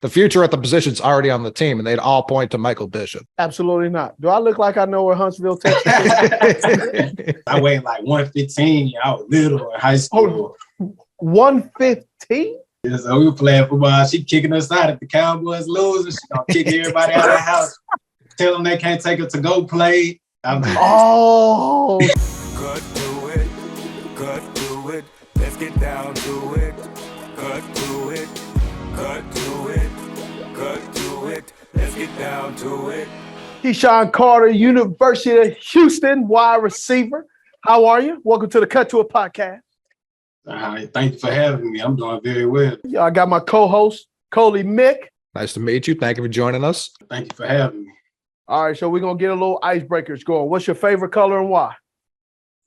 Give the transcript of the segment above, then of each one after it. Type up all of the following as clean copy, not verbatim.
the future at the position's already on the team, and they'd all point to Michael Bishop. Absolutely not. Do I look like I know where Huntsville, Texas is? I weighed like 115. I was little in high school. 115? Yeah, so we were playing football. She kicking us out. If the Cowboys lose, she gonna kick everybody out of the house. Tell them they can't take her to go play. Oh. Cut to it. Cut to it. Let's get down to it. Cut to it. Cut to it. Cut to it. Let's get down to it. KeSean Carter, University of Houston, wide receiver. How are you? Welcome to the Cut to It podcast. Thank you for having me. I'm doing very well. Yeah, I got my co-host, Coley Mick. Nice to meet you. Thank you for joining us. Thank you for having me. All right, so we're going to get a little icebreakers going. What's your favorite color and why?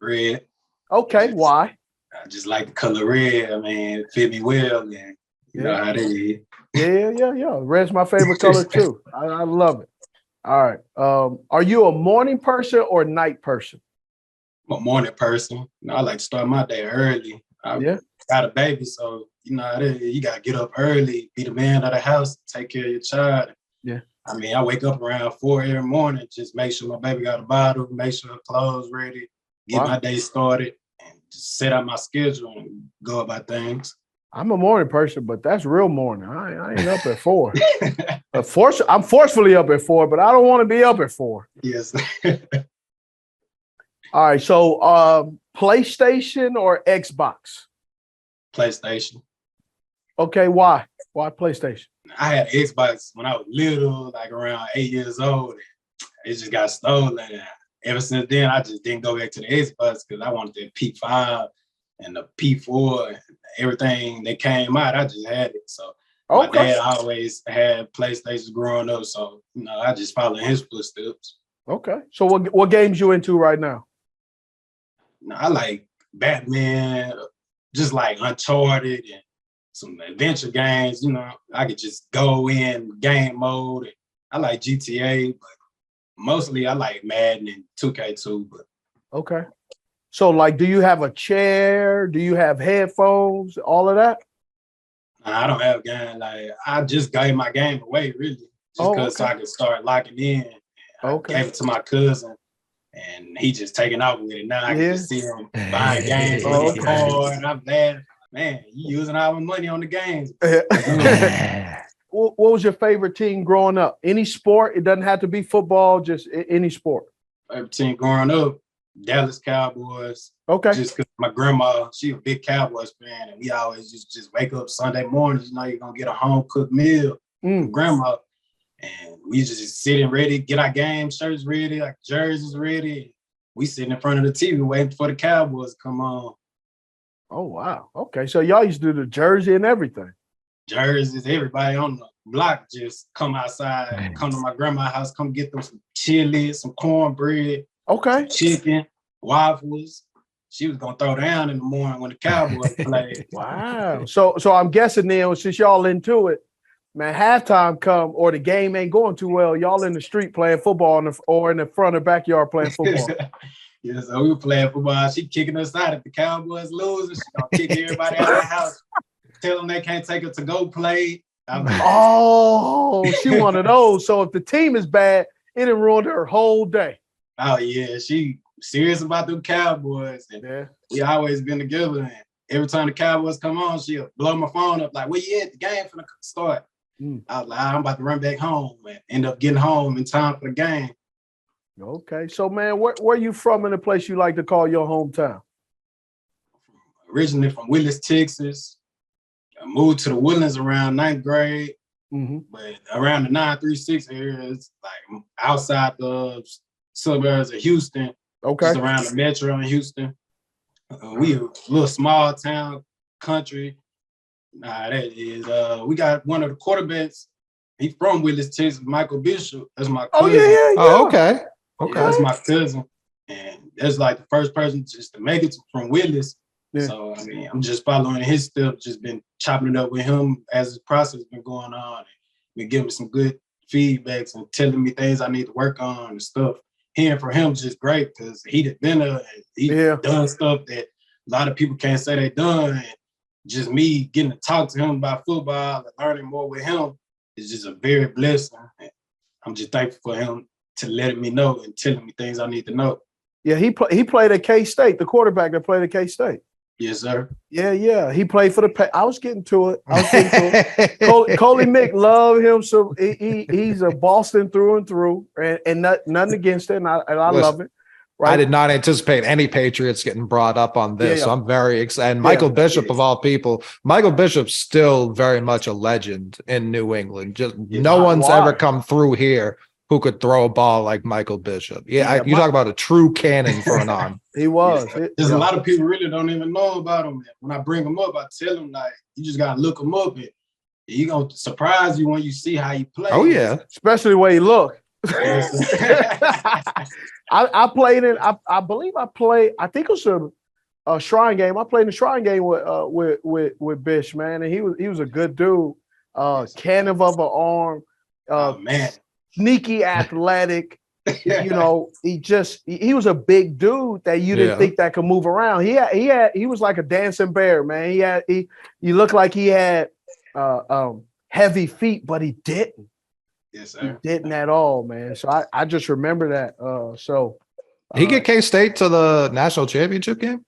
Red. Okay, why? I just like the color red. I mean, it fit me well, man. You know how it is. Yeah. Red's my favorite color too. I love it. All right. Are you a morning person or night person? I'm a morning person. I like to start my day early. I got a baby, so you know how it is. You got to get up early, be the man of the house, take care of your child. Yeah. I mean, I wake up around 4 every morning, just make sure my baby got a bottle, make sure her clothes ready, get my day started, and just set out my schedule and go about things. I'm a morning person, but that's real morning. I ain't up at 4. I'm forcefully up at 4, but I don't want to be up at 4. Yes. All right, so PlayStation or Xbox? PlayStation. Okay, why? Why PlayStation? I had Xbox when I was little, like around 8 years old. It just got stolen. And ever since then, I just didn't go back to the Xbox because I wanted the P5 and the P4 and everything that came out. I just had it. So my dad always had PlayStations growing up. So, you know, I just followed his footsteps. Okay. So what games you into right now? I like Batman, just like Uncharted and some adventure games. You know, I could just go in game mode. I like GTA, but mostly I like Madden and 2K2. But okay. So, like, do you have a chair? Do you have headphones? All of that? I don't have a game. Like, I just gave my game away, really, just because so I could start locking in. I gave it to my cousin. And he just taking off with it. Now I can just see him buying games with his card. And I'm glad, man, you using all my money on the games. What was your favorite team growing up? Any sport? It doesn't have to be football, just any sport. Favorite team growing up, Dallas Cowboys. Okay. Just because my grandma, she a big Cowboys fan. And we always just wake up Sunday mornings, you know, you're going to get a home-cooked meal from grandma. And we just sitting ready, get our game shirts ready, like jerseys ready. We sitting in front of the TV waiting for the Cowboys to come on. Oh, wow. Okay. So y'all used to do the jersey and everything. Jerseys, everybody on the block just come outside, come to my grandma's house, come get them some chili, some cornbread, some chicken, waffles. She was going to throw down in the morning when the Cowboys played. Wow. So I'm guessing then, since y'all into it, man, halftime come or the game ain't going too well, y'all in the street playing football or in the front or backyard playing football. Yeah, so we were playing football. She kicking us out. If the Cowboys lose, she gonna kick everybody out of the house. Tell them they can't take her to go play. She one of those. So if the team is bad, it done ruined her whole day. Oh, yeah. She serious about them Cowboys. And we always been together. And every time the Cowboys come on, she'll blow my phone up like, where you at? The game finna start. I was like, I'm about to run back home and end up getting home in time for the game. Okay. So, man, where you from in the place you like to call your hometown? Originally from Willis, Texas. I moved to the Woodlands around 9th grade. But around the 936 area, it's like outside the suburbs of Houston. Okay. Just around the metro in Houston. We a little small town, country. That is, we got one of the quarterbacks. He's from Willis, Texas, Michael Bishop. That's my cousin. Oh, okay. Okay. Yeah, that's my cousin. And that's like the first person just to make it from Willis. Yeah. So, I mean, I'm just following his steps, just been chopping it up with him as the process been going on. And been giving me some good feedbacks and telling me things I need to work on and stuff. Hearing from him is just great because he'd been there and he done stuff that a lot of people can't say they done. And just me getting to talk to him about football and learning more with him is just a very blessing. I'm just thankful for him to letting me know and telling me things I need to know. Yeah, he played at K-State, the quarterback that played at K-State. Yes, sir. Yeah. He played for the I was getting to it. Coley Mick, love him. So he's a Boston through and through, and nothing against it. And I love it. Right? I did not anticipate any Patriots getting brought up on this. Yeah. So I'm very excited. And Michael Bishop, of all people, Michael Bishop's still very much a legend in New England. Just no one's ever come through here who could throw a ball like Michael Bishop. You talk about a true cannon for an arm. He was. There's a lot of people really don't even know about him. When I bring him up, I tell them, like, you just got to look him up. And he's going to surprise you when you see how he plays. Oh, yeah. Especially the way he look. I played in. I believe I played. I think it was a Shrine game. I played in the Shrine game with Bish, man, and he was a good dude. Cannon of an arm. Man, sneaky athletic. You know, he was a big dude that you didn't think that could move around. He was like a dancing bear, man. He looked like he had heavy feet, but he didn't. Yes, sir. He didn't at all, man. So I just remember that. Did he get K-State to the national championship game?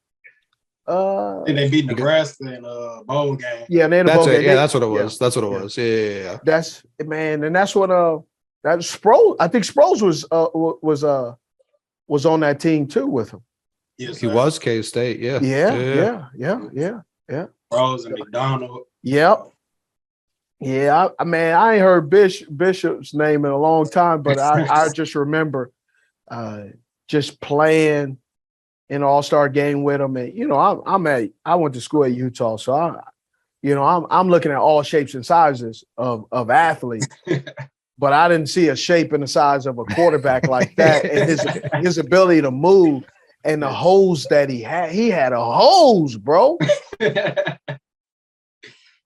And they beat Nebraska in a bowl game. Yeah, they had a that's bowl it. game. Yeah, that's what it was. That's what it was. Yeah. That's man, and that's what that Sproles. I think Sproles was on that team too with him. Yes, he was K-State. Yeah. Yeah. Sproles and McDonald. Yep. Yeah, I ain't heard Bishop's name in a long time, but I just remember just playing in an all-star game with him. And you know, I went to school at Utah, so I'm looking at all shapes and sizes of athletes, but I didn't see a shape and the size of a quarterback like that, and his ability to move and the hose that he had. He had a hose, bro.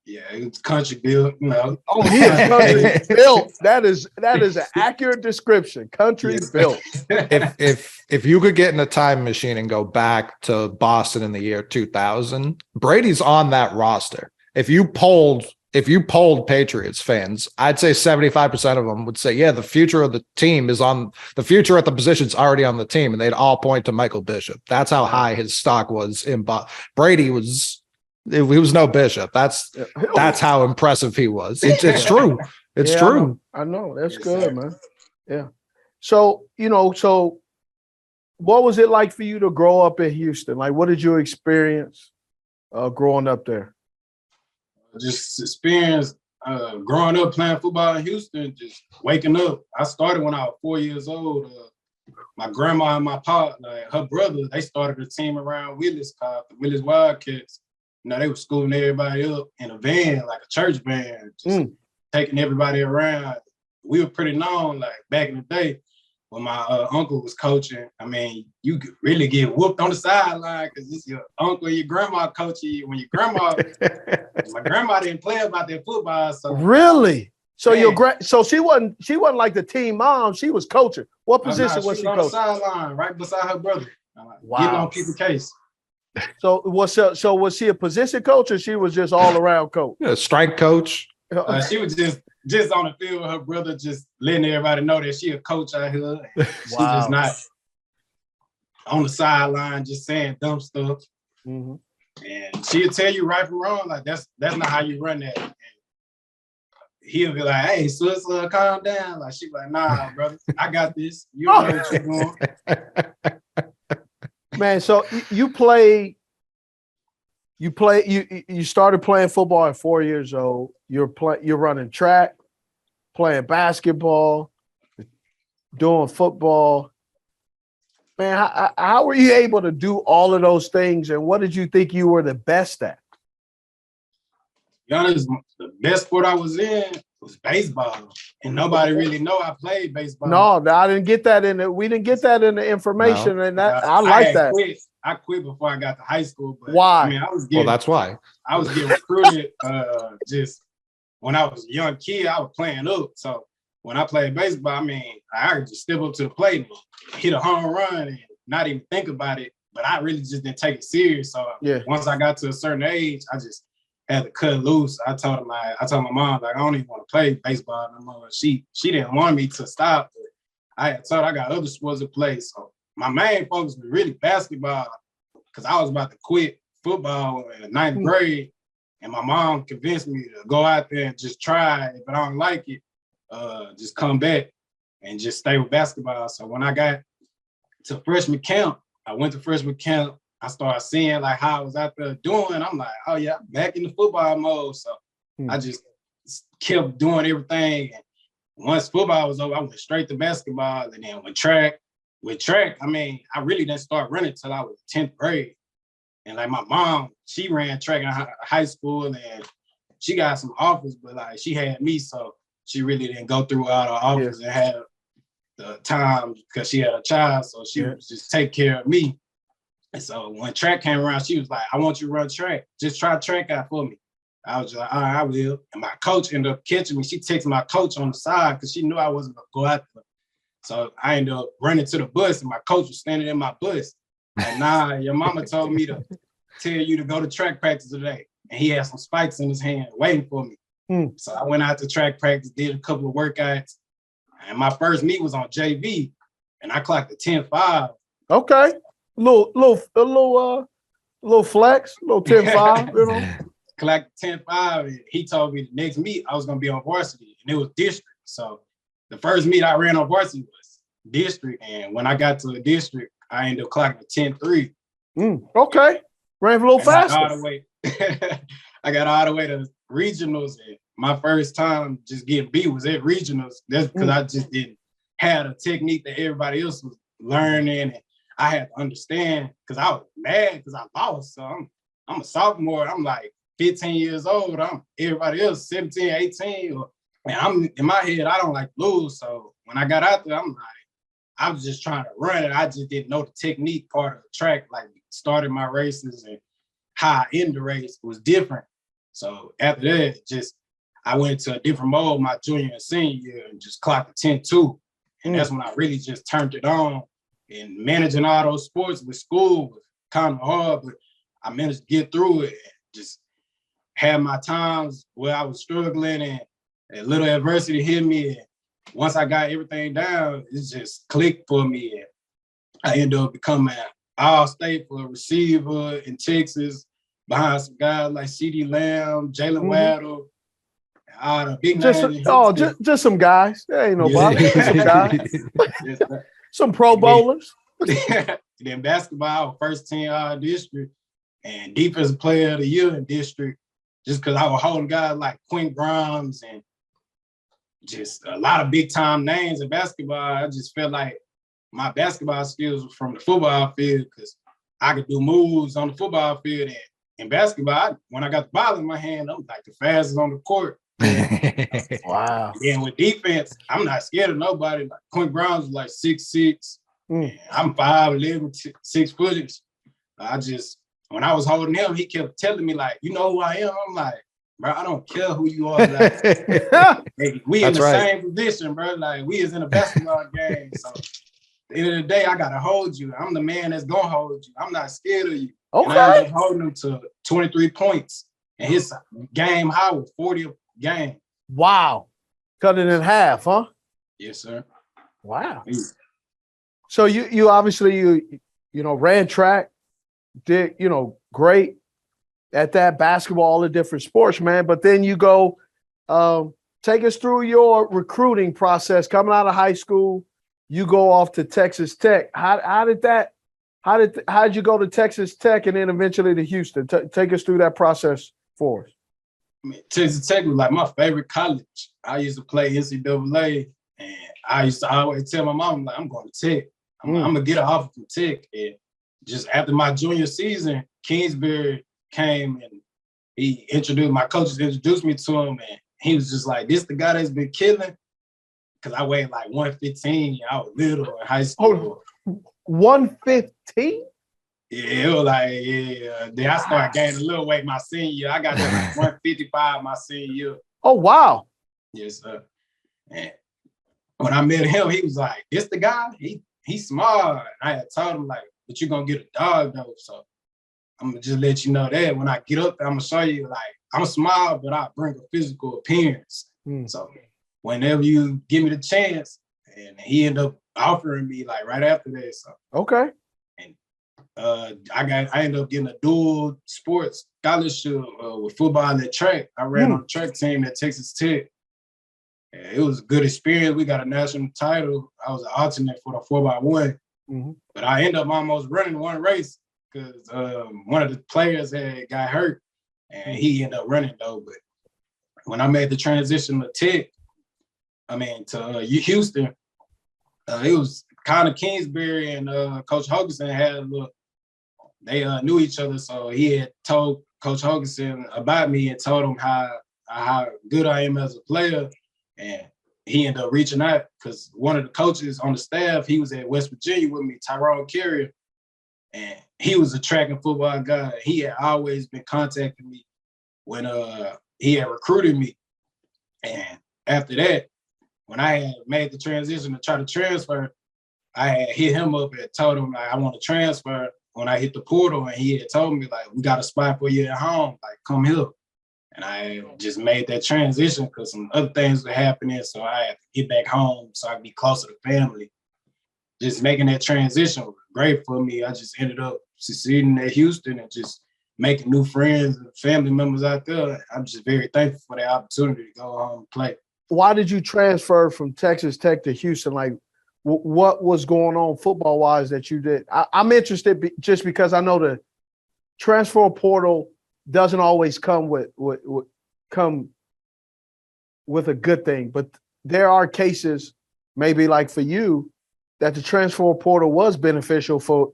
Yeah, it's country built, you know. Oh, he is country built. That is an accurate description. Country built. If you could get in a time machine and go back to Boston in the year 2000, Brady's on that roster. If you polled Patriots fans, I'd say 75% of them would say, yeah, the future of the team is on the future at the position's already on the team, and they'd all point to Michael Bishop. That's how high his stock was in Brady was. He was no Bishop. That's how impressive he was. It's true. It's true. I know. That's good, man. Yeah. So, what was it like for you to grow up in Houston? Like, what did you experience growing up there? Just experience growing up playing football in Houston, just waking up. I started when I was 4 years old. My grandma and my pop, like her brother, they started a team around Willis called the Willis Wildcats. You know, they were schooling everybody up in a van, like a church van, just taking everybody around. We were pretty known, like back in the day when my uncle was coaching. I mean, you could really get whooped on the sideline because it's your uncle and your grandma coaching you. When your grandma, my grandma didn't play about their football. So really? So so she wasn't like the team mom. She was coaching. What position was she on coaching? The sideline, right beside her brother. Wow. Getting on people's case. So was she a position coach or she was just all around coach? Yeah, strike coach. She was just on the field with her brother, just letting everybody know that she a coach out here. She's just not on the sideline just saying dumb stuff. Mm-hmm. And she'll tell you right from wrong, like that's not how you run that. And he'll be like, "Hey, sister, calm down." Like she's like, "Nah, brother, I got this. You don't know what you're doing." Man, so you started playing football at 4 years old. You're running track, playing basketball, doing football. Man, how were you able to do all of those things, and what did you think you were the best at? To be honest, the best sport I was in was baseball, and nobody really know I played baseball. No, I didn't get that in it. We didn't get that in the information, and that I like that. I quit before I got to high school. But why? I mean, that's why. I was getting recruited just when I was a young kid. I was playing up, so when I played baseball, I mean, I could just step up to the plate and hit a home run and not even think about it. But I really just didn't take it serious. So once I got to a certain age, I just had to cut loose. I told my mom, like, I don't even want to play baseball no more. She didn't want me to stop. But I told her I got other sports to play. So my main focus was really basketball because I was about to quit football in ninth grade. And my mom convinced me to go out there and just try. If I don't like it, just come back and just stay with basketball. So when I got to freshman camp, I went to freshman camp. I started seeing like how I was out there doing. I'm like, oh yeah, I'm back in the football mode. So I just kept doing everything. And once football was over, I went straight to basketball. And then with track, I mean, I really didn't start running until I was 10th grade. And like my mom, she ran track in high school and she got some offers, but like she had me, so she really didn't go through all the offers and have the time because she had a child, so she was just take care of me. And so when track came around, she was like, I want you to run track. Just try track out for me. I was just like, all right, I will. And my coach ended up catching me. She texted my coach on the side because she knew I wasn't going to go out there. So I ended up running to the bus and my coach was standing in my bus. Like, nah, your mama told me to tell you to go to track practice today. And he had some spikes in his hand waiting for me. So I went out to track practice, did a couple of workouts. And my first meet was on JV. And I clocked a 10.5. Okay. A little flex, a little 10.5, you know. Clocked 10.5. And he told me the next meet I was going to be on varsity. And it was district. So the first meet I ran on varsity was district. And when I got to the district, I ended up clocking a 10.3. Okay. Ran a little faster. I got all the way to regionals. And my first time just getting beat was at regionals. That's because I just didn't have a technique that everybody else was learning. And I had to understand because I was mad because I lost. So I'm a sophomore. I'm like 15 years old. Everybody else 17, 18. And I'm in my head, I don't like to lose. So when I got out there, I'm like, I was just trying to run it. I just didn't know the technique part of the track, like starting my races and how I end the race was different. So after that, I went to a different mode my junior and senior year and just clocked a 10.2. And that's when I really just turned it on. And managing all those sports with school was kind of hard, but I managed to get through it and just had my times where I was struggling and a little adversity hit me. And once I got everything down, it just clicked for me. And I ended up becoming all-state for a receiver in Texas behind some guys like C.D. Lamb, Jalen Waddle, all the big names. Just some guys. There ain't nobody. Just some guys. Some Pro Bowlers. Then basketball, first team district, and defensive player of the year in district, just because I was holding guys like Quinn Grimes and just a lot of big time names in basketball. I just felt like my basketball skills were from the football field because I could do moves on the football field. And in basketball, when I got the ball in my hand, I'm like the fastest on the court. Wow. And with defense, I'm not scared of nobody. Like Quinn Grimes was like 6'6". I'm 5'11", 6 footers. When I was holding him, he kept telling me, like, you know who I am? I'm like, bro, I don't care who you are. Like, hey, we in the same position, bro. Like, we is in a basketball game. So at the end of the day, I got to hold you. I'm the man that's going to hold you. I'm not scared of you. Okay. And I ended up holding him to 23 points. And his game high was 40 a game. Wow. Cut it in half, huh? Yes, sir. Wow. So you obviously, you ran track, did, great at that, basketball, all the different sports, man. But then you go, take us through your recruiting process coming out of high school. You go off to Texas Tech. How did you go to Texas Tech and then eventually to Houston? Take us through that process for us. I mean, Texas Tech was like my favorite college. I used to play NCAA, and I used to always tell my mom, like, I'm going to Tech. I'm going to get an offer from Tech. And just after my junior season, Kingsbury came and my coaches introduced me to him, and he was just like, this the guy that's been killing? Because I weighed like 115. I was little in high school. 115? Yeah, it was like, Then I started gaining a little weight my senior year. I got to like 155 my senior year. Oh, wow. Yes, sir. And when I met him, he was like, this the guy? He's smart. And I had told him, like, but you're going to get a dog, though. So I'm gonna just let you know that when I get up there, I'm gonna show you, like, I'm small, but I bring a physical appearance. So whenever you give me the chance, and he ended up offering me like right after that. So okay. And I ended up getting a dual sports scholarship with football and track. I ran on the track team at Texas Tech. And it was a good experience. We got a national title. I was an alternate for the 4x1. But I ended up almost running one race because one of the players got hurt, and he ended up running though. But when I made the transition to Houston, it was kind of Kingsbury and Coach Hoganson had a little. They knew each other, so he had told Coach Hoganson about me and told him how good I am as a player, and he ended up reaching out because one of the coaches on the staff, he was at West Virginia with me, Tyrone Carrier, and he was a track and football guy. He had always been contacting me when he had recruited me, and after that, when I had made the transition to try to transfer, I had hit him up and told him, like, I want to transfer when I hit the portal, and he had told me, like, we got a spot for you at home, like, come here. And I just made that transition because some other things were happening, so I had to get back home so I could be closer to family. Just making that transition was great for me. I just ended up succeeding at Houston and just making new friends and family members out there. I'm just very thankful for the opportunity to go home and play. Why did you transfer from Texas Tech to Houston? Like, what was going on football-wise that you did? I'm interested just because I know the transfer portal doesn't always come with a good thing, but there are cases, maybe like for you, that the transfer portal was beneficial for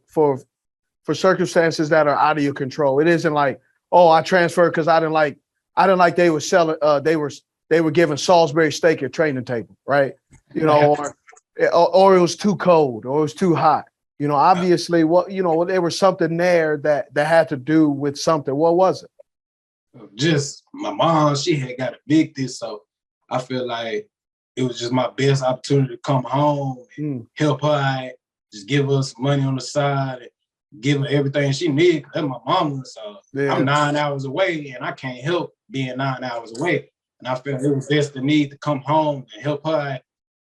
circumstances that are out of your control. It isn't like, oh, I transferred because I didn't like they were selling they were giving Salisbury steak at training table, right? You know, or it was too cold or it was too hot. You know, obviously, there was something there that had to do with something. What was it? Just my mom, she had got evicted, so I feel like it was just my best opportunity to come home and help her out, just give us money on the side and give her everything she needed. That's my mama, so I'm 9 hours away, and I can't help being 9 hours away. And I felt it was best the need to come home and help her out.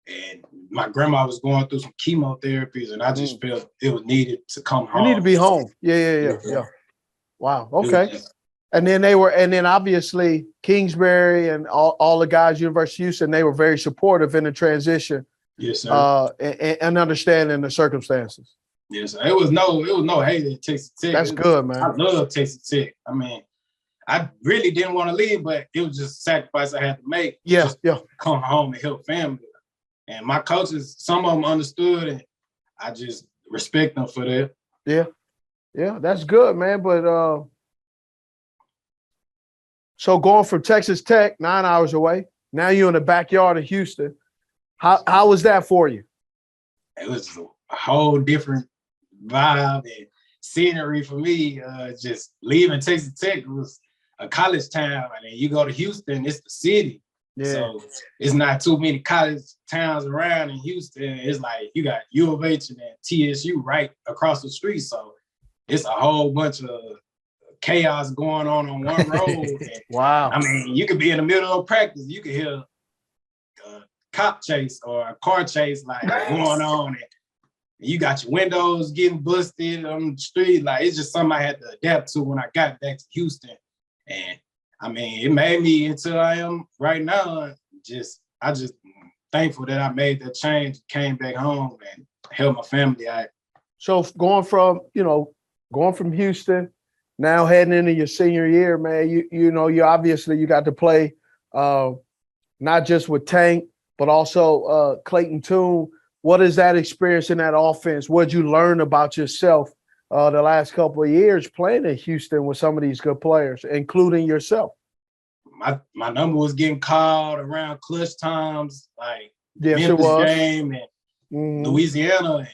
And my grandma was going through some chemotherapies, and I just felt it was needed to come home. You need to be home. Yeah. Wow. Okay. And then obviously Kingsbury and all the guys, University of Houston, they were very supportive in the transition. Yes, sir. And understanding the circumstances. Yes, sir. It was no hate at Texas Tech. That's good, man. I love Texas Tech. I mean, I really didn't want to leave, but it was just a sacrifice I had to make. Yeah. Come home and help family. And my coaches, some of them understood, and I just respect them for that. Yeah, that's good, man. But so going from Texas Tech, 9 hours away, now you're in the backyard of Houston. How was that for you? It was a whole different vibe and scenery for me. Just leaving Texas Tech was a college town, and then you go to Houston, it's the city. Yeah. So it's not too many college towns around in Houston. It's like you got U of H and TSU right across the street. So it's a whole bunch of chaos going on one road. Wow. I mean, you could be in the middle of practice. You could hear a cop chase or a car chase like going on. And you got your windows getting busted on the street. Like, it's just something I had to adapt to when I got back to Houston. And I mean, it made me into I am right now. I just thankful that I made that change, came back home and helped my family out. So going from Houston, now heading into your senior year, man, you obviously you got to play not just with Tank, but also Clayton Tune. What is that experience in that offense? What did you learn about yourself the last couple of years playing in Houston with some of these good players, including yourself? My number was getting called around clutch times, like Memphis game and Louisiana. And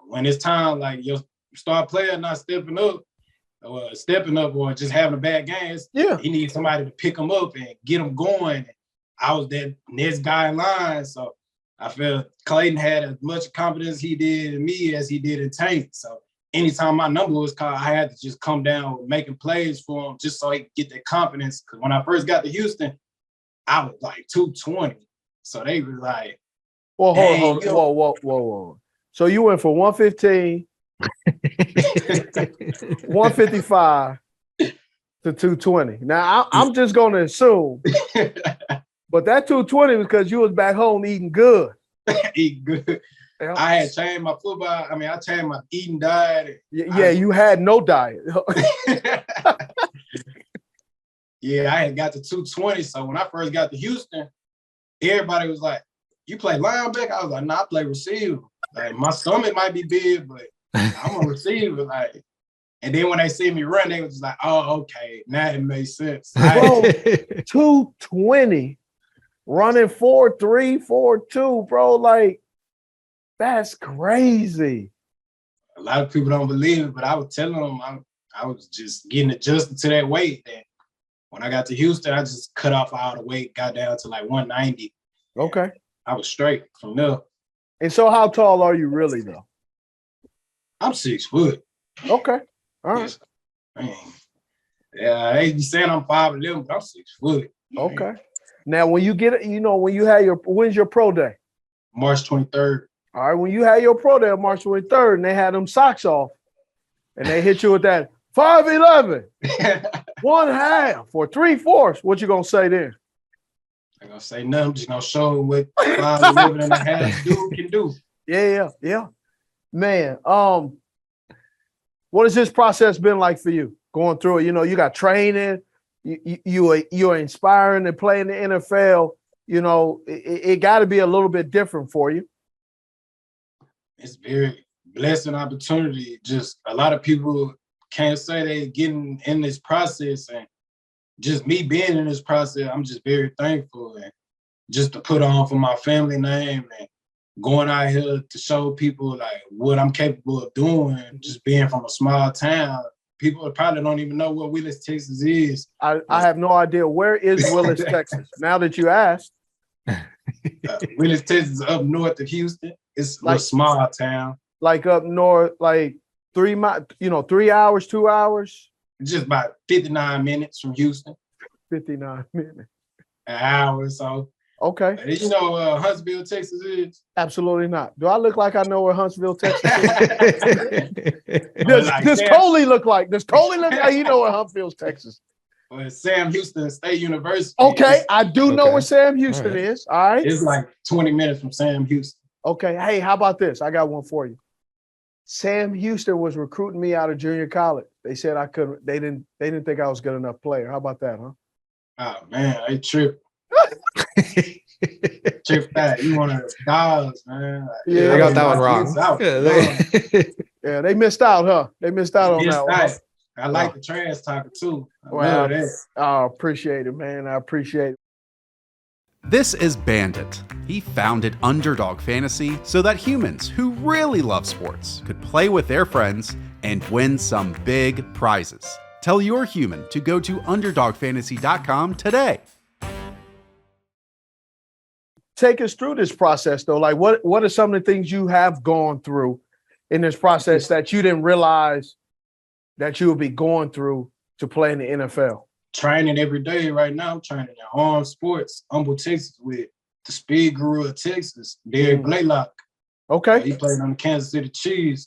when it's time, like your star player not stepping up or just having a bad game, he needs somebody to pick him up and get him going. I was that next guy in line, so I felt Clayton had as much confidence he did in me as he did in Tank. So anytime my number was called, I had to just come down with making plays for him just so he could get that confidence. Because when I first got to Houston, I was like 220. So they was like, well, hold on. Whoa. So you went from 115, 155 to 220. Now, I'm just going to assume, but that 220 was because you was back home eating good. Eating good. I had changed my football. I mean, I changed my eating diet. Yeah, you had no diet. Yeah, I had got to 220. So when I first got to Houston, everybody was like, "You play linebacker?" I was like, "Nah, I play receiver. Like my stomach might be big, but I'm a receiver." Like, and then when they see me run, they was just like, "Oh, okay, now it makes sense." Bro, 220, running 4.3, 4.2, bro. Like, that's crazy. A lot of people don't believe it, but I was telling them I was just getting adjusted to that weight. And when I got to Houston, I just cut off all the weight, got down to like 190. Okay. I was straight from there. And so how tall are you really, though? I'm 6 foot. Okay. All right. Yes. Man. Yeah, they be saying I'm 5'11", but I'm 6 foot. Okay. Now, when you get it, when's your pro day? March 23rd. All right. When you had your pro day on March 23rd and they had them socks off and they hit you with that 5'11", 1/2 or 3/4, what you going to say then? I'm going to say nothing. I'm just going to show them what 5'11.5" dude can do. Yeah. Man, what has this process been like for you going through it? You know, you got training, you're inspiring and playing the NFL. You know, it got to be a little bit different for you. It's very blessing opportunity. Just a lot of people can't say they getting in this process, and just me being in this process, I'm just very thankful, and just to put on for my family name and going out here to show people like what I'm capable of doing, just being from a small town. People probably don't even know what Willis, Texas is. I have no idea. Where is Willis, Texas? Now that you asked. Willis, Texas is up north of Houston. It's like a small town. Like up north, like 3 hours, 2 hours? Just about 59 minutes from Houston. 59 minutes. An hour or so. Okay. You know where Huntsville, Texas is? Absolutely not. Do I look like I know where Huntsville, Texas is? Does Coley look like you know where Huntsville, Texas? Well, Sam Houston State University. Okay, I do know where Sam Houston is. All right. It's like 20 minutes from Sam Houston. Okay. Hey, how about this? I got one for you. Sam Houston was recruiting me out of junior college. They said I couldn't. They didn't think I was good enough player. How about that, huh? Oh man, they tripped. Trip that. You want to dogs, man. Yeah, they got that one wrong. Yeah, they missed out, huh? They missed out on that one. I like the trash talker too. Well, I appreciate it, man. I appreciate it. This is Bandit. He founded Underdog Fantasy so that humans who really love sports could play with their friends and win some big prizes. Tell your human to go to UnderdogFantasy.com today. Take us through this process, though. Like, what are some of the things you have gone through in this process that you didn't realize that you would be going through to play in the NFL? Training every day right now. I'm training in armed sports, Humble, Texas, with the speed guru of Texas, Derek Blaylock. Okay. He played on the Kansas City Chiefs.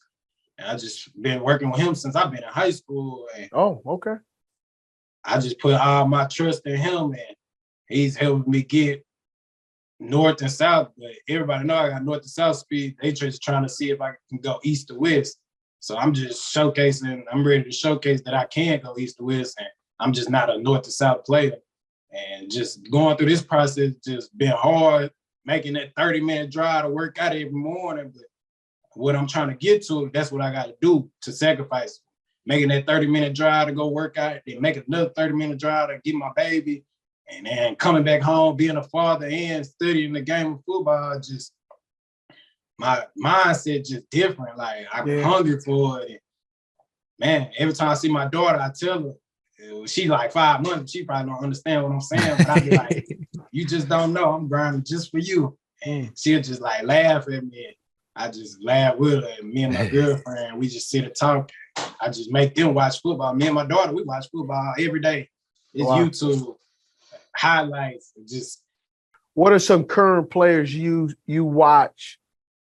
And I just been working with him since I've been in high school. And okay. I just put all my trust in him, and he's helping me get north and south. But everybody know I got north and south speed. They just trying to see if I can go east to west. So I'm just showcasing. I'm ready to showcase that I can go east to west, and I'm just not a north to south player. And just going through this process just been hard, making that 30-minute drive to work out every morning. But what I'm trying to get to, that's what I got to do to sacrifice. Making that 30-minute drive to go work out, then make another 30-minute drive to get my baby, and then coming back home, being a father and studying the game of football, just my mindset just different. Like, I'm hungry for it. Man, every time I see my daughter, I tell her, she like 5 months, she probably don't understand what I'm saying, but I be like, you just don't know, I'm grinding just for you. And she'll just like laugh at me. I just laugh with her. And me and my girlfriend, we just sit and talk. I just make them watch football. Me and my daughter, we watch football every day. It's YouTube highlights. Just what are some current players you watch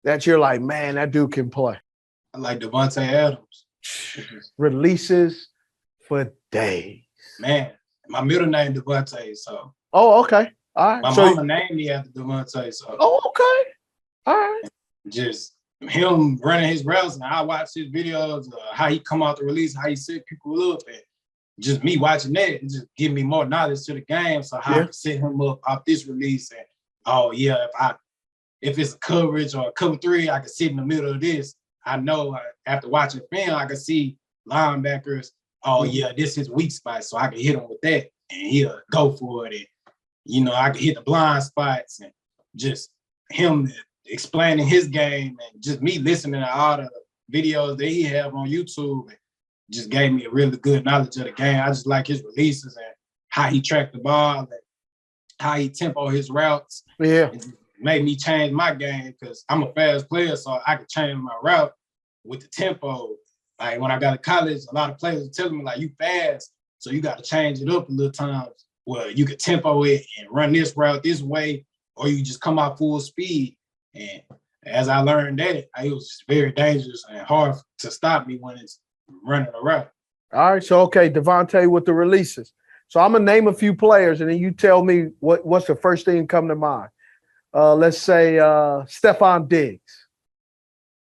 that you're like, man, that dude can play? I like Devontae Adams. Releases for days. Man, my middle name Devontae, so. Oh, okay. All right. My mama named me after Devontae, so. Oh, okay. All right. Just him running his routes, and I watch his videos, how he come out the release, how he set people up, and just me watching that, it just give me more knowledge to the game. So how I can set him up off this release, and if it's a coverage or a cover three, I can sit in the middle of this. I know after watching film, I can see linebackers. Oh yeah, this is weak spot, so I can hit him with that, and he'll go for it. And I can hit the blind spots, and just him explaining his game, and just me listening to all the videos that he have on YouTube, and just gave me a really good knowledge of the game. I just like his releases and how he tracked the ball, and how he tempo his routes. Yeah. It made me change my game because I'm a fast player, so I could change my route with the tempo. Like when I got to college, a lot of players were telling me, like, you fast, so you got to change it up a little times. Well, you could tempo it and run this route this way, or you just come out full speed. And as I learned that, it was just very dangerous and hard to stop me when it's running a route. All right. So, okay, Devontae with the releases. So I'm going to name a few players, and then you tell me what's the first thing that come to mind. Let's say Stephon Diggs.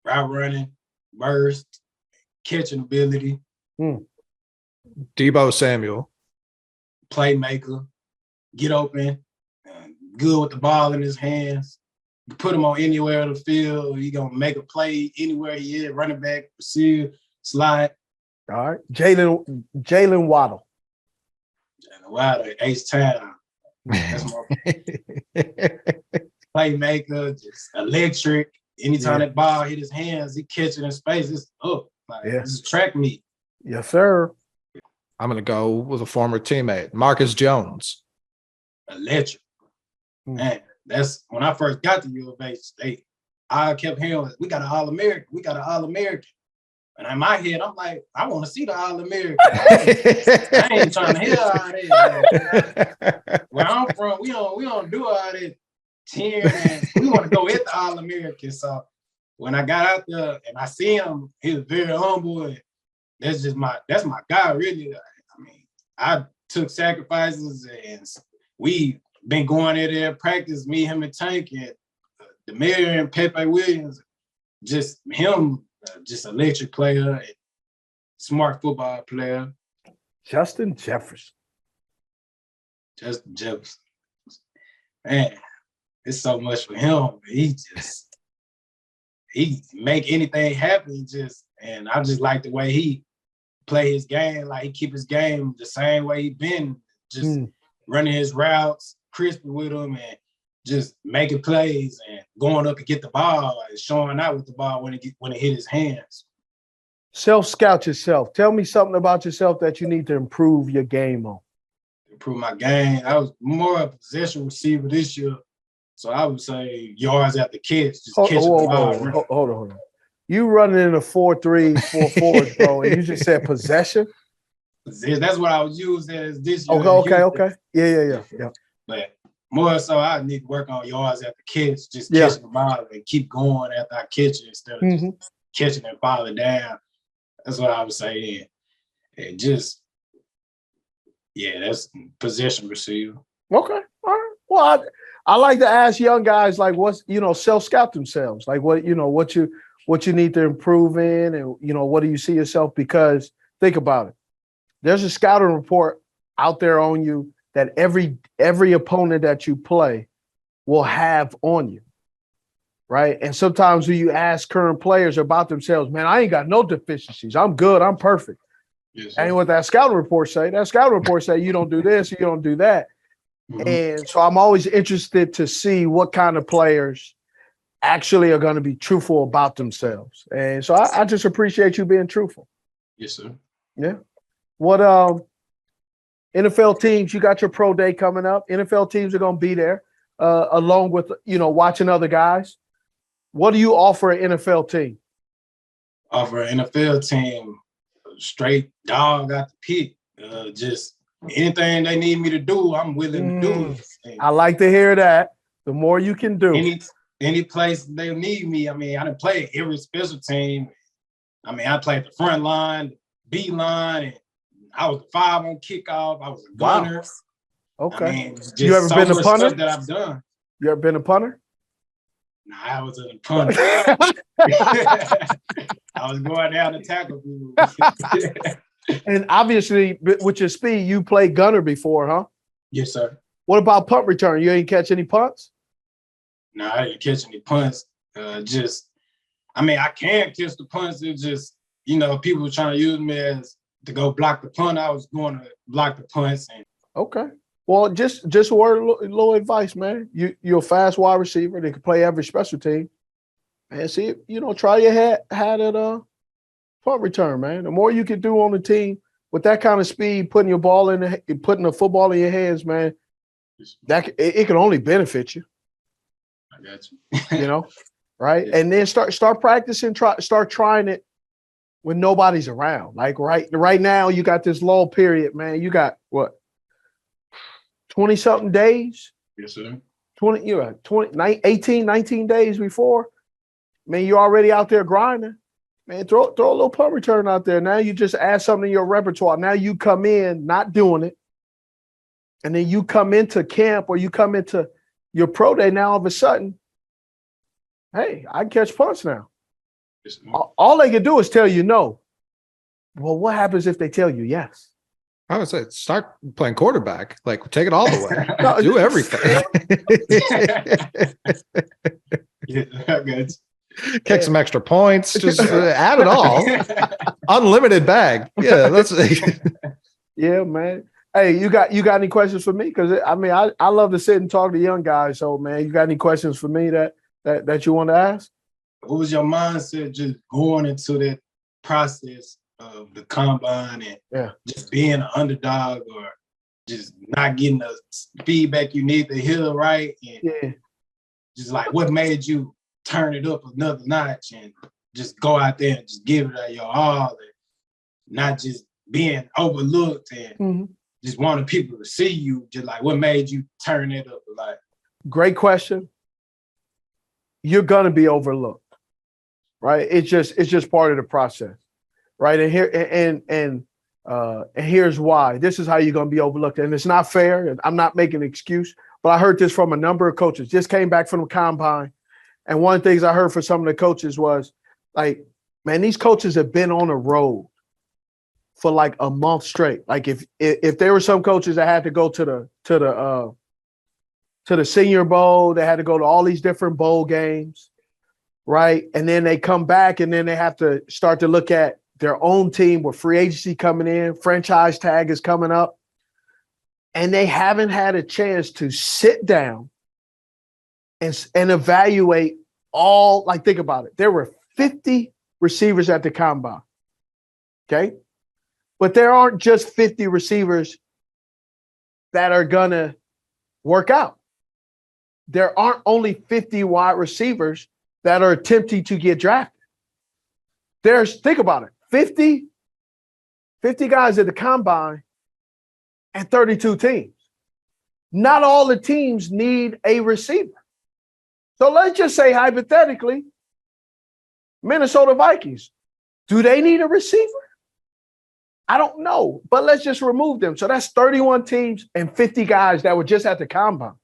Route running, burst, catching ability. Deebo Samuel. Playmaker, get open, good with the ball in his hands. You put him on anywhere on the field, he gonna make a play anywhere he is, running back, receive, slide. All right. Jalen Waddle. Jalen Waddle, H-Town. That's my playmaker, just electric. Anytime that ball hit his hands, he catch it in space, it's up. This is track meet. Yes, sir. I'm going to go with a former teammate, Marcus Jones. Electric. Man, that's when I first got to U of H, I kept hearing, we got an All-American. We got an All-American. And in my head, I'm like, I want to see the All-American. I ain't trying to hear all that. Where I'm from, we don't do all that cheering. And we want to go hit the All-American. So when I got out there and I see him, he was very humble. And that's my guy, really. I mean, I took sacrifices, and we been going there practice, me, him, and Tank, and Demarion and Pepe Williams. Just him, just electric player, and smart football player. Justin Jefferson. Man, it's so much for him. He make anything happen. And I just like the way he play his game, like he keep his game the same way he been, just running his routes, crispy with him, and just making plays and going up and get the ball and showing out with the ball when it hit his hands. Self-scout yourself. Tell me something about yourself that you need to improve your game on. Improve my game. I was more of a possession receiver this year, so I would say yards after catch, just catching the ball. Hold on. You running in a 4-3, 4-4, bro, and you just said possession? That's what I was using as this year. Okay. Yeah. But more so, I need to work on yards after catch, just catching the ball and keep going after I catch it instead of just catching and falling down. That's what I was saying. And just, that's possession receiver. Okay. All right. Well, I like to ask young guys, like, what's, self-scout themselves. Like, what you need to improve in, and, what do you see yourself? Because think about it. There's a scouting report out there on you that every opponent that you play will have on you, right? And sometimes when you ask current players about themselves, man, I ain't got no deficiencies. I'm good. I'm perfect. Yes, and what that scouting report say, you don't do this, you don't do that. And so I'm always interested to see what kind of players actually are going to be truthful about themselves. And so I just appreciate you being truthful. Yes, sir. Yeah. What NFL teams, you got your pro day coming up. NFL teams are going to be there along with, watching other guys. What do you offer an NFL team? Offer an NFL team straight dog out the pit. Just anything they need me to do, I'm willing to do it. I like to hear that. The more you can do. Any place they need me. I mean, I didn't play every special team. I mean, I played the front line, B line, and I was the 5 on kickoff. I was a gunner. Wow. Okay. I mean, just you ever so been a much punter? stuff that I've done. You ever been a punter? Nah, I was a punter. I was going down to tackle people. And obviously, with your speed, you played gunner before, huh? Yes, sir. What about punt return? You ain't catch any punts? No, I didn't catch any punts. I mean, I can catch the punts. It's just, people were trying to use me to go block the punt. I was going to block the punts. Okay. Well, just a word, little advice, man. You're a fast wide receiver. They can play every special team. And see, try your hat at punt return, man. The more you can do on the team with that kind of speed, putting the football in your hands, man, it can only benefit you. I got you. Right? Yeah. And then start practicing, start trying it when nobody's around. Like right now, you got this lull period, man. You got what? 20-something days? Yes, sir. 18, 19 days before. Man, you're already out there grinding. Man, throw a little punt return out there. Now you just add something to your repertoire. Now you come in not doing it. And then you come into camp or you come into your pro day. Now all of a sudden, hey, I can catch punts now. Yes, all they can do is tell you no. Well, what happens if they tell you yes? I would say start playing quarterback. Like, take it all the way. No, do everything. Yeah, I got you. Kick some extra points. Just add it all. Unlimited bag. Yeah, that's. Yeah, man. Hey, you got any questions for me? Because I mean, I love to sit and talk to young guys. So, man, you got any questions for me that you want to ask? What was your mindset just going into that process of the combine and just being an underdog or just not getting the feedback you need to hear right? And just like what made you turn it up another notch and just go out there and just give it your all and not just being overlooked and just wanting people to see you? Just like what made you turn it up? Like, great question. You're gonna be overlooked, right? It's just part of the process, right? And here and here's why. This is how you're gonna be overlooked, and it's not fair. I'm not making an excuse, but I heard this from a number of coaches. Just came back from the combine, and one of the things I heard from some of the coaches was like, man, these coaches have been on the road for like a month straight. Like if there were some coaches that had to go to the Senior Bowl, they had to go to all these different bowl games, right? And then they come back and then they have to start to look at their own team with free agency coming in, franchise tag is coming up, and they haven't had a chance to sit down and evaluate all, like, think about it. There were 50 receivers at the combine, okay? But there aren't just 50 receivers that are going to work out. There aren't only 50 wide receivers that are attempting to get drafted. Think about it, 50 guys at the combine and 32 teams. Not all the teams need a receiver. So let's just say hypothetically, Minnesota Vikings, do they need a receiver? I don't know, but let's just remove them. So that's 31 teams and 50 guys that were just at the combine.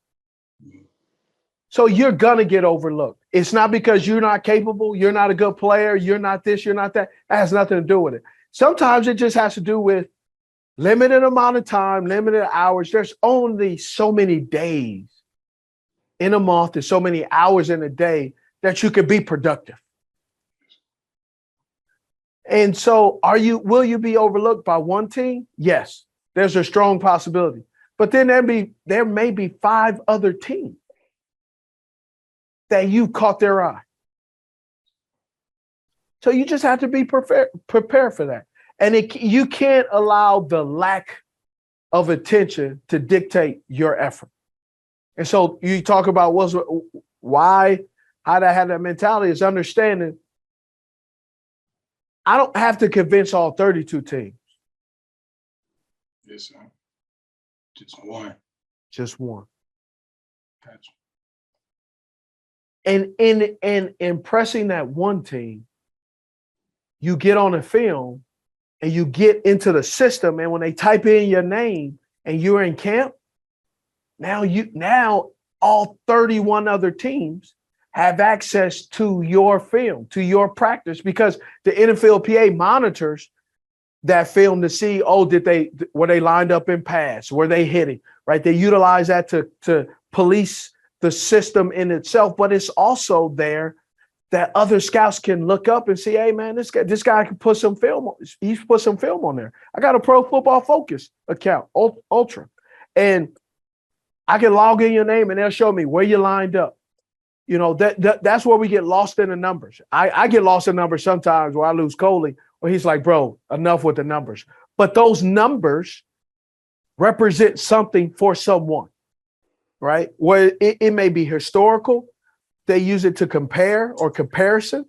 So you're going to get overlooked. It's not because you're not capable, you're not a good player, you're not this, you're not that. That has nothing to do with it. Sometimes it just has to do with limited amount of time, limited hours. There's only so many days in a month, there's so many hours in a day that you could be productive. And so will you be overlooked by one team? Yes, there's a strong possibility. But then there may be 5 other teams that you caught their eye. So you just have to be prepared for that. And you can't allow the lack of attention to dictate your effort. And so you talk about why how to have that mentality is understanding I don't have to convince all 32 teams. Yes, sir. Just one. Just one. Gotcha. And in impressing that one team, you get on a film and you get into the system. And when they type in your name and you're in camp, now all 31 other teams have access to your film, to your practice, because the NFLPA monitors that film to see, were they lined up in pass? Were they hitting? Right? They utilize that to police the system in itself, but it's also there that other scouts can look up and see, hey man, this guy can put some film on. He's put some film on there. I got a Pro Football Focus account, Ultra, and I can log in your name and they'll show me where you lined up. You know, that's where we get lost in the numbers. I get lost in numbers sometimes where I lose Coley, where he's like, bro, enough with the numbers. But those numbers represent something for someone, right? Where it may be historical. They use it to compare or comparison,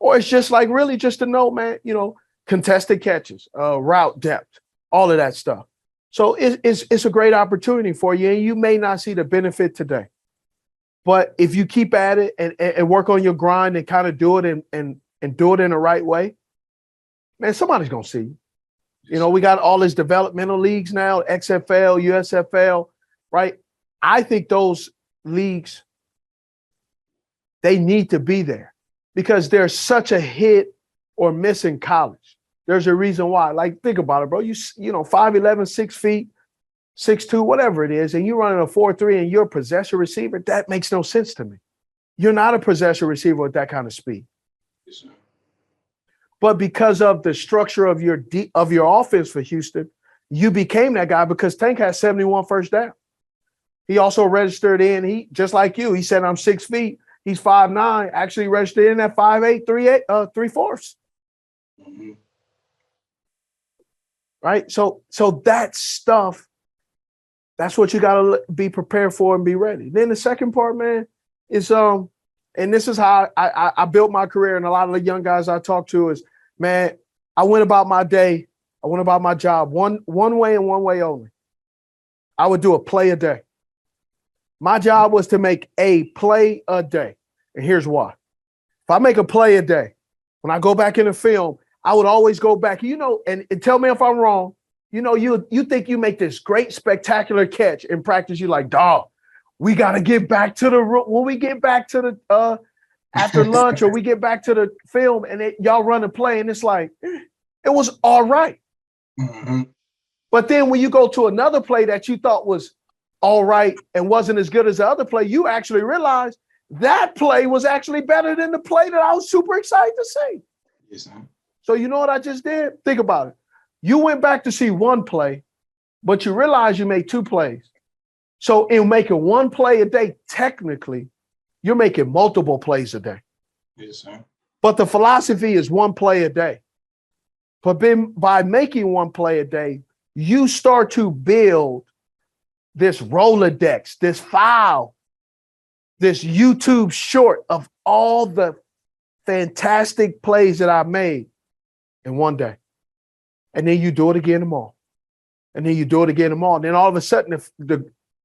or it's just like really just to know, man, you know, contested catches, route depth, all of that stuff. So it's a great opportunity for you, and you may not see the benefit today. But if you keep at it and work on your grind and kind of do it and do it in the right way, man, somebody's going to see you. You know, we got all these developmental leagues now, XFL, USFL, right? I think those leagues, they need to be there because there's such a hit or miss in college. There's a reason why. Like, think about it, bro. You know, 5'11", 6 feet, 6'2", whatever it is, and you're running a 4.3 and you're a possession receiver, that makes no sense to me. You're not a possession receiver with that kind of speed. Yes, sir. But because of the structure of your offense for Houston, you became that guy because Tank has 71 first down. He also registered in, he just like you, he said, I'm 6 feet. He's 5'9", actually registered in at 5'8", 3/4. Mm-hmm. Right? So that stuff, that's what you got to be prepared for and be ready. Then the second part, man, is and this is how I built my career, and a lot of the young guys I talk to is, man, I went about my day, I went about my job one way and one way only. I would do a play a day. My job was to make a play a day. And here's why. If I make a play a day, when I go back in the film, I would always go back, you know, and tell me if I'm wrong. You know, you think you make this great, spectacular catch in practice. You're like, dog, we got to get back to the room. When we get back to the after lunch or we get back to the film and y'all run a play and it's like, it was all right. Mm-hmm. But then when you go to another play that you thought was all right and wasn't as good as the other play, you actually realize that play was actually better than the play that I was super excited to see. Yes, sir. So you know what I just did? Think about it. You went back to see one play, but you realize you made two plays. So in making one play a day, technically, you're making multiple plays a day. Yes, sir. But the philosophy is one play a day. But by making one play a day, you start to build this Rolodex, this file, this YouTube short of all the fantastic plays that I made in one day. And then you do it again tomorrow. And then you do it again tomorrow. And then all of a sudden,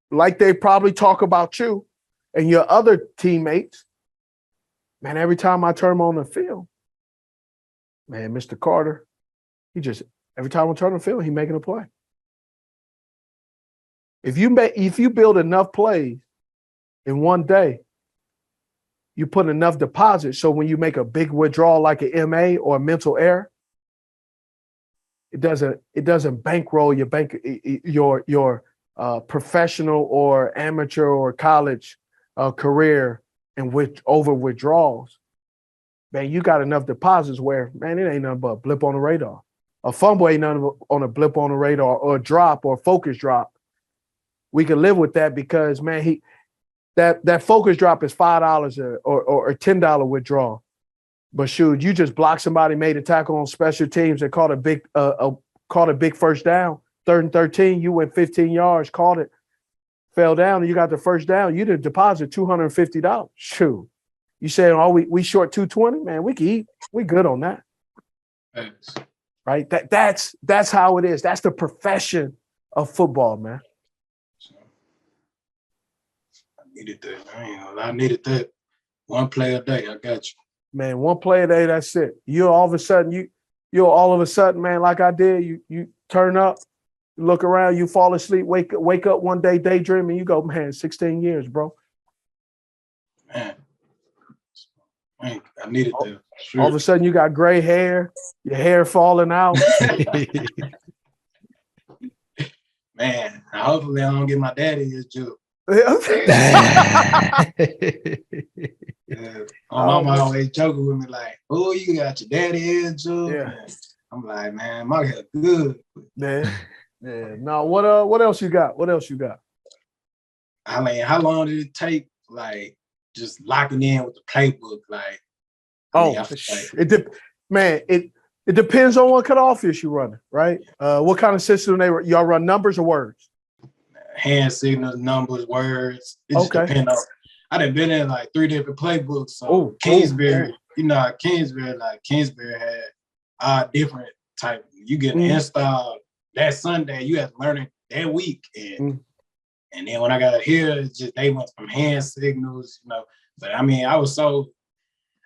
like they probably talk about you and your other teammates, man, every time I turn them on the field, man, Mr. Carter, every time I turn on the field, he's making a play. If you build enough plays in one day, you put enough deposit. So when you make a big withdrawal like an MA or a mental error, it doesn't bankroll your professional or amateur or college career and over withdrawals. Man, you got enough deposits where, man, it ain't nothing but a blip on the radar. A fumble ain't nothing on a blip on the radar, or a drop or a focus drop. We can live with that because, man, that focus drop is $5 or $10 withdrawal. But shoot, you just blocked somebody, made a tackle on special teams and caught a big first down, 3rd and 13. You went 15 yards, caught it, fell down, and you got the first down. You did deposit $250. Shoot, You saying, oh, we short 220, man, we can eat. We good on that. Thanks. Right? That's how it is. That's the profession of football, man. So, I needed that. I ain't gonna lie, I needed that. One play a day. I got you. Man, one play a day, that's it. You'll all of a sudden, man, like I did, you turn up, you look around, you fall asleep, wake up one day daydreaming, you go, man, 16 years, bro. Man, I needed that. Sure. All of a sudden, you got gray hair, your hair falling out. Man, hopefully I don't get my daddy his joke. Yeah. My mama always joking with me like, "Oh, you got your daddy his joke." Yeah. I'm like, man, my hair good. Yeah. No, what else you got? I mean, how long did it take? Like, just locking in with the playbook, like. It depends on what kind of offense you're running, right? What kind of system y'all run, numbers or words? Hand signals, numbers, words. It just depends on. I done been in like 3 different playbooks. So Kingsbury, you know how Kingsbury had different type. You get an install that Sunday, you have to learn it that week. And then when I got here, it's just they went from hand signals, you know. But I mean,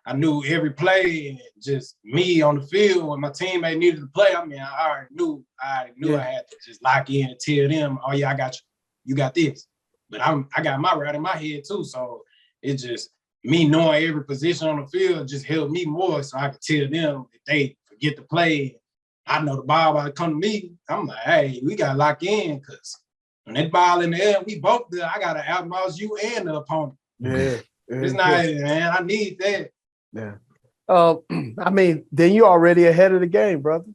I knew every play and just me on the field when my teammate needed to play. I mean, I already knew I had to just lock in and tell them, oh yeah, I got you. You got this. But I got my route in my head too. So it's just me knowing every position on the field just helped me more. So I could tell them if they forget to play, I know the ball about to come to me. I'm like, hey, we got to lock in because when that ball in the air, we both there. I got to outmouse you and the opponent. Yeah. It's not, man, I need that. Yeah. I mean, then you're already ahead of the game, brother.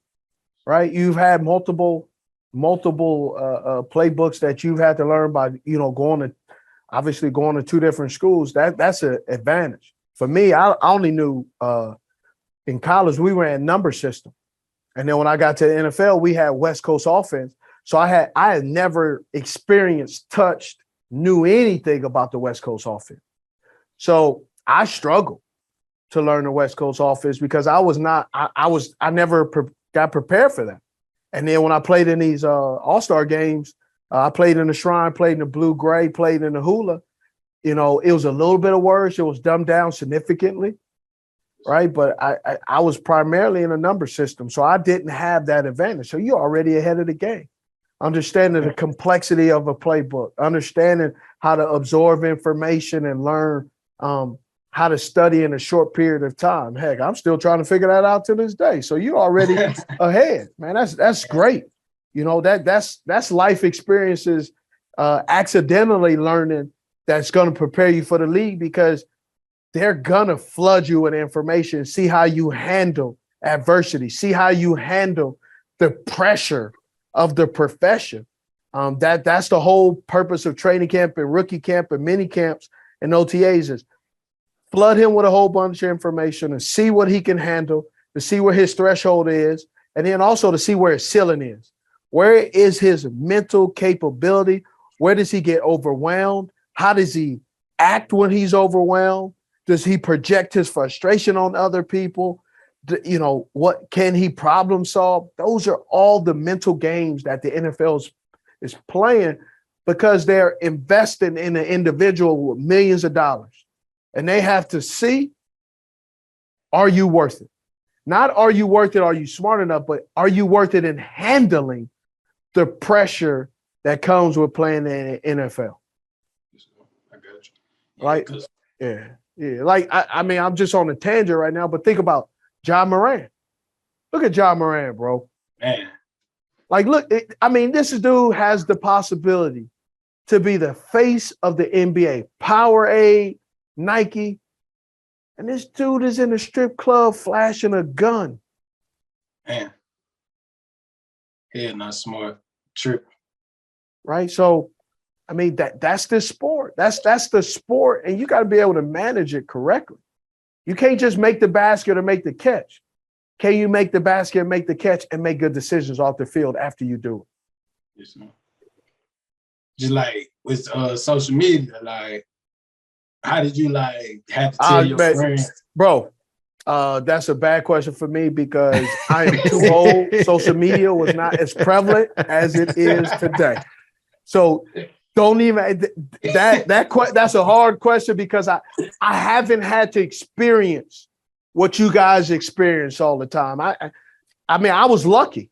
Right? You've had multiple playbooks that you've had to learn by, going to 2 different schools. That's an advantage. For me, I only knew in college we ran number system. And then when I got to the NFL, we had West Coast offense. So I had never experienced, touched, knew anything about the West Coast offense. So I struggled to learn the West Coast offense because I never got prepared for that. And then when I played in these all-star games, I played in the Shrine, played in the Blue Gray, played in the Hula. It was a little bit of words. It was dumbed down significantly, right? But I was primarily in a number system, so I didn't have that advantage. So you're already ahead of the game. Understanding the complexity of a playbook, understanding how to absorb information and learn how to study in a short period of time. Heck, I'm still trying to figure that out to this day. So you're already ahead, man. That's great. That's life experiences, accidentally learning that's going to prepare you for the league because they're going to flood you with information, see how you handle adversity, see how you handle the pressure of the profession. That's the whole purpose of training camp and rookie camp and mini camps and OTAs is flood him with a whole bunch of information and see what he can handle, to see where his threshold is, and then also to see where his ceiling is. Where is his mental capability? Where does he get overwhelmed? How does he act when he's overwhelmed? Does he project his frustration on other people? What can he problem solve? Those are all the mental games that the NFL is playing because they're investing in an individual with millions of dollars. And they have to see, are you worth it? Not are you worth it, are you smart enough, but are you worth it in handling the pressure that comes with playing in the NFL? I got you. Right? Yeah. Like, I mean, I'm just on a tangent right now, but think about John Moran. Look at John Moran, bro. Man. Like, look, this dude has the possibility to be the face of the NBA. Powerade, Nike, and this dude is in a strip club flashing a gun. Man, head not smart, trip. Right, so I mean that's the sport. That's the sport, and you got to be able to manage it correctly. You can't just make the basket or make the catch. Can you make the basket, make the catch, and make good decisions off the field after you do it? Yes, man. Just like with social media, like how did you like have to tell your friends? Bro, that's a bad question for me because I am too old. Social media was not as prevalent as it is today. So don't even that's a hard question because I haven't had to experience what you guys experience all the time. I mean, I was lucky,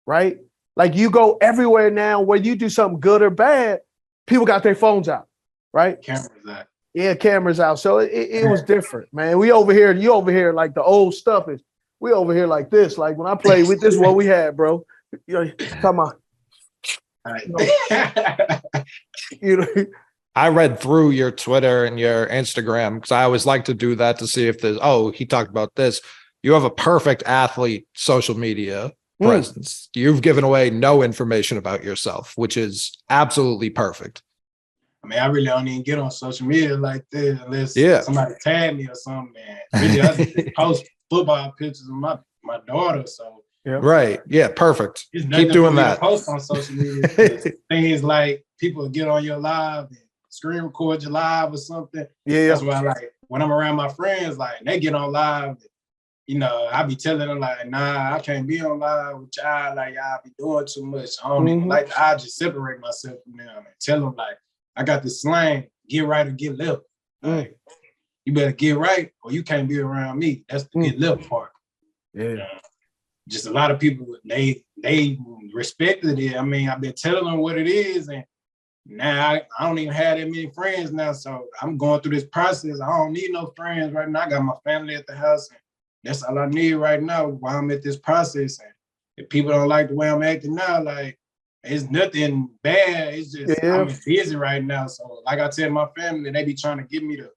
right? Like you go everywhere now where you do something good or bad, people got their phones out, right? Cameras out. Yeah, cameras out. So it was different, man. We over here, you over here like the old stuff is. We over here like this. Like when I played with this, is what we had, bro. You know, come on. You know, I read through your Twitter and your Instagram because I always like to do that to see if there's, he talked about this. You have a perfect athlete social media presence. You've given away no information about yourself, which is absolutely perfect. I mean, I really don't even get on social media like this unless somebody tag me or something, man. Really, I just post football pictures of my daughter, so. Yeah. Right. Yeah. Perfect. Keep doing that. Post on social media. Things like people get on your live and screen record your live or something. Yeah. That's why, like, when I'm around my friends, like, they get on live. You know, I be telling them like, nah, I can't be on live with y'all. Like, y'all be doing too much. I don't even like. I just separate myself from them and tell them like, I got this slang: get right or get left. Like, you better get right or you can't be around me. That's the get left part. Yeah. Just a lot of people, they respected it. I mean, I've been telling them what it is, and now I don't even have that many friends now. So I'm going through this process. I don't need no friends right now. I got my family at the house, and that's all I need right now while I'm at this process. And if people don't like the way I'm acting now, like, it's nothing bad. It's just I'm busy right now. So like I tell my family, they be trying to get me to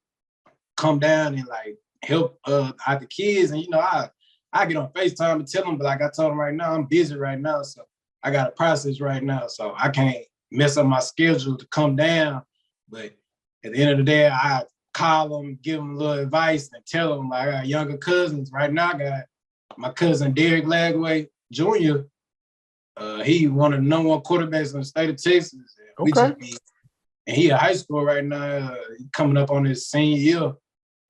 come down and like help out the kids. And you know, I get on FaceTime and tell them, but like I told them right now, I'm busy right now. So I got a process right now. So I can't mess up my schedule to come down. But at the end of the day, I call them, give them a little advice and tell them, like, I got younger cousins. Right now, I got my cousin Derek Lagway Jr. He one of the #1 quarterbacks in the state of Texas. And he in high school right now, coming up on his senior year.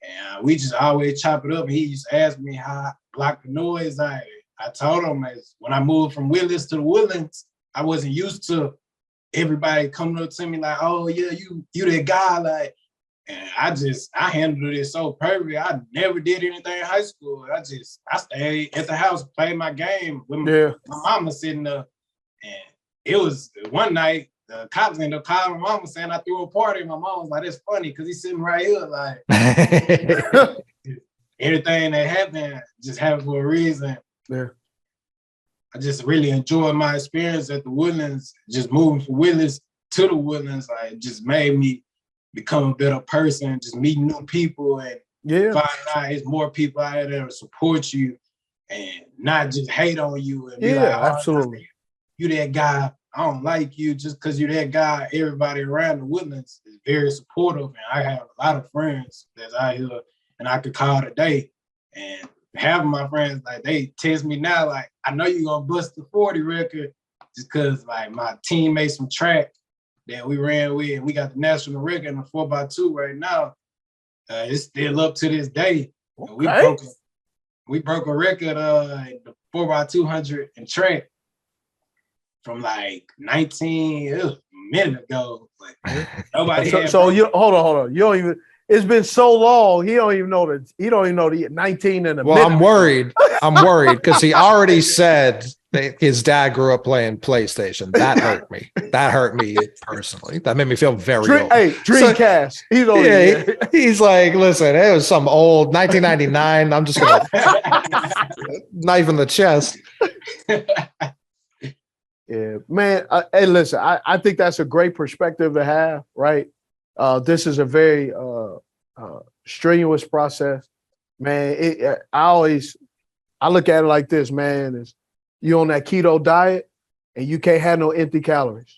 And we just always chop it up. And he used to ask me how I block the noise. I told him when I moved from Willis to the Woodlands, I wasn't used to everybody coming up to me like, oh yeah, you that guy. Like, and I handled it so perfectly. I never did anything in high school. I stayed at the house, played my game with my mama sitting there. And it was one night, the cops ended up calling my mama saying I threw a party. My mom was like, that's funny because he's sitting right here. Like, everything that happened just happened for a reason. Yeah. I just really enjoyed my experience at the Woodlands. Just moving from Willis to the Woodlands, like, it just made me become a better person, just meeting new people and find out there's more people out there to support you and not just hate on you and be like, absolutely. You that guy, I don't like you just because you're that guy. Everybody around the Woodlands is very supportive, and I have a lot of friends that's out here and I could call today. And half of my friends, like, they text me now, like, I know you're gonna bust the 40 record just because, like, my teammates from track that we ran with, and we got the national record in the 4x2 right now. It's still up to this day. Okay. We broke a record in the 4x200 in track from like 19 a minute ago. Like, nobody so you hold on. You don't even. It's been so long. He don't even know the 19 and a minute. I'm worried because he already said that his dad grew up playing PlayStation. That hurt me. That hurt me personally. That made me feel very old. Hey, Dreamcast. So, he's like, listen, it was some old 1999. I'm just gonna knife in the chest. Yeah, man. Hey, listen, I think that's a great perspective to have, right? This is a very strenuous process, man. I look at it like this, man. Is you on that keto diet and you can't have no empty calories,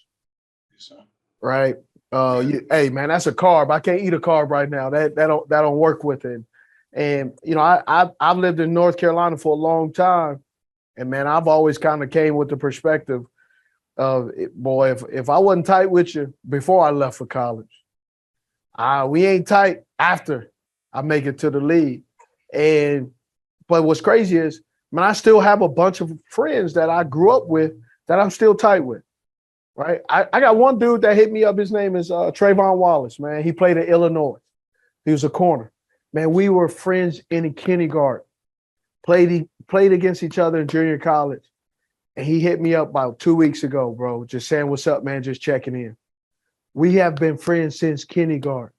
right? Hey, man, that's a carb. I can't eat a carb right now. That don't work with it. And you know, I've lived in North Carolina for a long time, and man, I've always kind of came with the perspective of, boy, if I wasn't tight with you before I left for college, We ain't tight after I make it to the league. But what's crazy is, man, I still have a bunch of friends that I grew up with that I'm still tight with, right? I got one dude that hit me up. His name is Trayvon Wallace, man. He played at Illinois. He was a corner. Man, we were friends in kindergarten. Played against each other in junior college. And he hit me up about 2 weeks ago, bro, just saying, what's up, man, just checking in. We have been friends since kindergarten.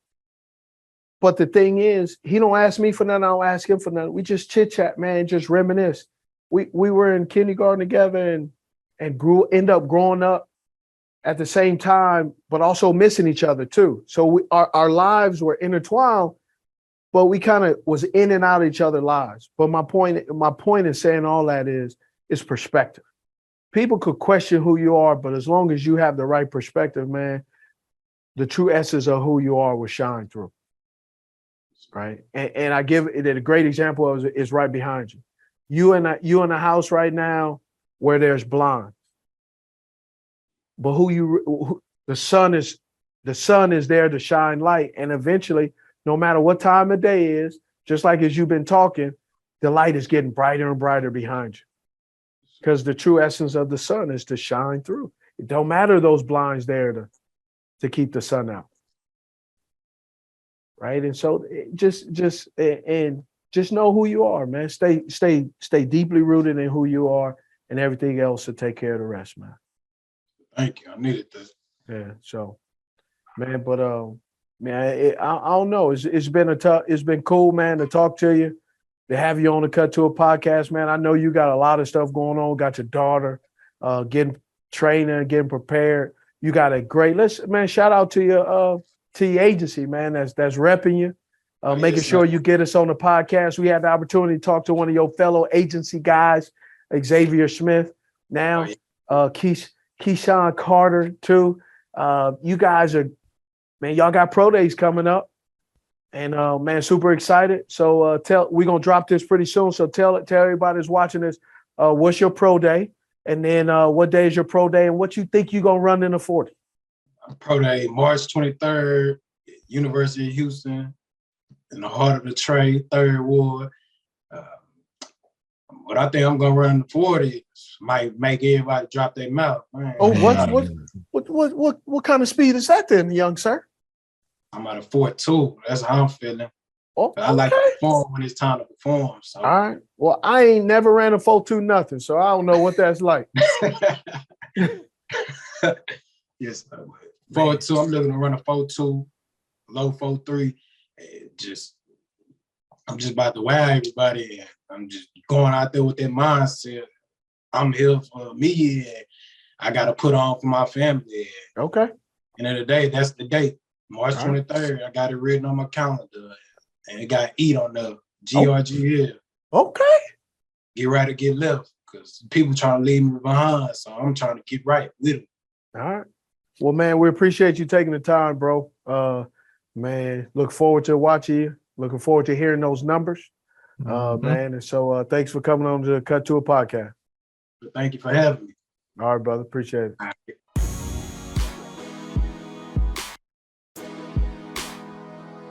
But the thing is, he don't ask me for nothing, I don't ask him for nothing. We just chit-chat, man, just reminisce. We were in kindergarten together and end up growing up at the same time, but also missing each other too. So our lives were intertwined, but we kind of was in and out of each other's lives. But my point in saying all that is perspective. People could question who you are, but as long as you have the right perspective, man, the true essence of who you are will shine through. Right. And I give it a great example is right behind you. You in a house right now where there's blinds. But the sun is there to shine light. And eventually, no matter what time of day is, just like as you've been talking, the light is getting brighter and brighter behind you. Because the true essence of the sun is to shine through. It don't matter those blinds there to keep the sun out. Right. And so just know who you are, man. Stay deeply rooted in who you are, and everything else to take care of the rest, man. Thank you. I needed this. Yeah. So, man, but man, I don't know. It's been cool, man, to talk to you, to have you on the Cut to a podcast, man. I know you got a lot of stuff going on. Got your daughter, getting training, getting prepared. You got a great shout out to your agency, man, that's repping you, making sure you get us on the podcast. We had the opportunity to talk to one of your fellow agency guys, Xavier Smith. Now, KeSean Carter too. You guys y'all got pro days coming up, and man, super excited. So we're gonna drop this pretty soon. So tell everybody that's watching this, what's your pro day, and then what day is your pro day, and what you think you're gonna run in the 40. Pro Day, March 23rd, University of Houston, in the heart of the trade, 3rd Ward. What I think I'm gonna run the 40 might make everybody drop their mouth. Man. Oh, what kind of speed is that then, young sir? I'm at a 4.2. That's how I'm feeling. Oh, I like to perform when it's time to perform. So. All right. Well, I ain't never ran a 4.2 nothing, so I don't know what that's like. Yes, 4.2. I'm looking to run a 4.2, low 4.3. I'm just about to wow everybody. And I'm just going out there with that mindset. I'm here for me, and I got to put on for my family. Okay. And at the day, that's the date, March 23rd. I got it written on my calendar, and it got EAT on the GRGL. Okay. Get right or get left, because people trying to leave me behind, so I'm trying to get right with them. All right. Well, man, we appreciate you taking the time, bro. Man, look forward to watching you. Looking forward to hearing those numbers, man. And so thanks for coming on to Cut to a Podcast. Thank you for having me. All right, brother. Appreciate it. All right.